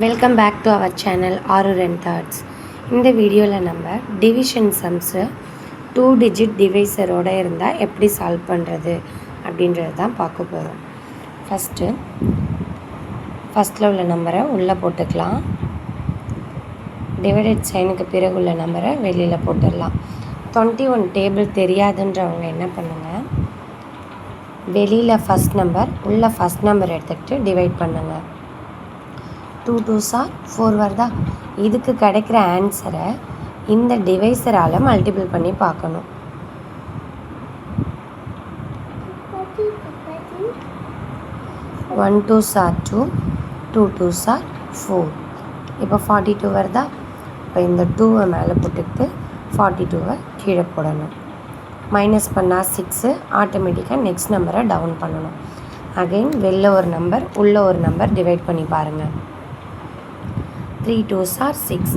Welcome back to our channel Aarur and thoughts. இந்த வீடியோவில் நம்ம டிவிஷன் சம்ஸு 2 டிஜிட் டிவைசரோடு இருந்தால் எப்படி சால்வ் பண்ணுறது அப்படின்றது தான் பார்க்க போகிறோம். ஃபஸ்ட்டில் உள்ள நம்பரை உள்ளே போட்டுக்கலாம். டிவைடட் சைனுக்கு பிறகு உள்ள நம்பரை வெளியில் போட்டுடலாம். 21 டேபிள் தெரியாதுன்றவங்க என்ன பண்ணுங்கள், வெளியில் ஃபஸ்ட் நம்பர் உள்ள ஃபஸ்ட் நம்பர் எடுத்துக்கிட்டு டிவைட் பண்ணுங்கள். 2 2s are 4 வருதா? இதுக்கு கிடைக்கிற ஆன்சரை இந்த டிவைசரால் மல்டிபிள் பண்ணி பார்க்கணும். 1 2s are 2, 2 2s are 4. இப்போ 42 வருதா? இப்போ இந்த 2வை மேலே போட்டுக்கிட்டு 42வை கீழே போடணும். மைனஸ் பண்ணால் 6, ஆட்டோமேட்டிக்காக நெக்ஸ்ட் நம்பரை டவுன் பண்ணணும். அகைன் வெளில ஒரு நம்பர் உள்ள ஒரு நம்பர் டிவைட் பண்ணி பாருங்கள். 3 2s are 6.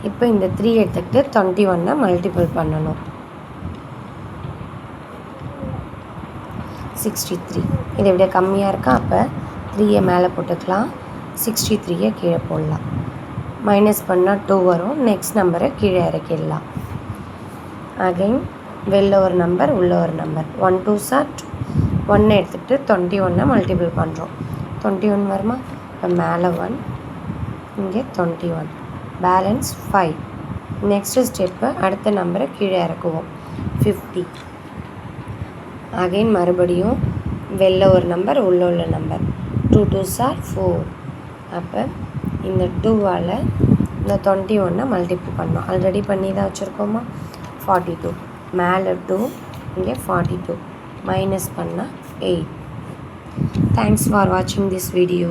இப்போ இந்த 3 எடுத்துக்கிட்டு 21 மல்டிபிள் பண்ணணும். 63. இதை விட கம்மியாக இருக்கா? அப்போ 3யை மேலே போட்டுக்கலாம், 63யை கீழே போடலாம். மைனஸ் பண்ணால் 2 வரும், நெக்ஸ்ட் நம்பரை கீழே இறக்கிடலாம். அகைன் வெளில ஒரு நம்பர் உள்ள ஒரு நம்பர். 1 2s are 2. 1 எடுத்துக்கிட்டு 21 மல்டிபிள் பண்ணுறோம். 21 வருமா? இப்போ மேலே 1, இங்கே 21, பேலன்ஸ் 5. நெக்ஸ்ட்டு ஸ்டெப்பு அடுத்த நம்பரை கீழே இறக்குவோம். 50. அகைன் மறுபடியும் வெளில ஒரு நம்பர் உள்ள நம்பர். 2 2s are 4. அப்போ இந்த 2வால் இந்த 21 மல்டிபிள் பண்ணோம். ஆல்ரெடி பண்ணி தான் வச்சுருக்கோமா? 42. மேலே 2, இங்கே 42. மைனஸ் பண்ணால் 8. தேங்க்ஸ் ஃபார் வாட்சிங் திஸ் வீடியோ.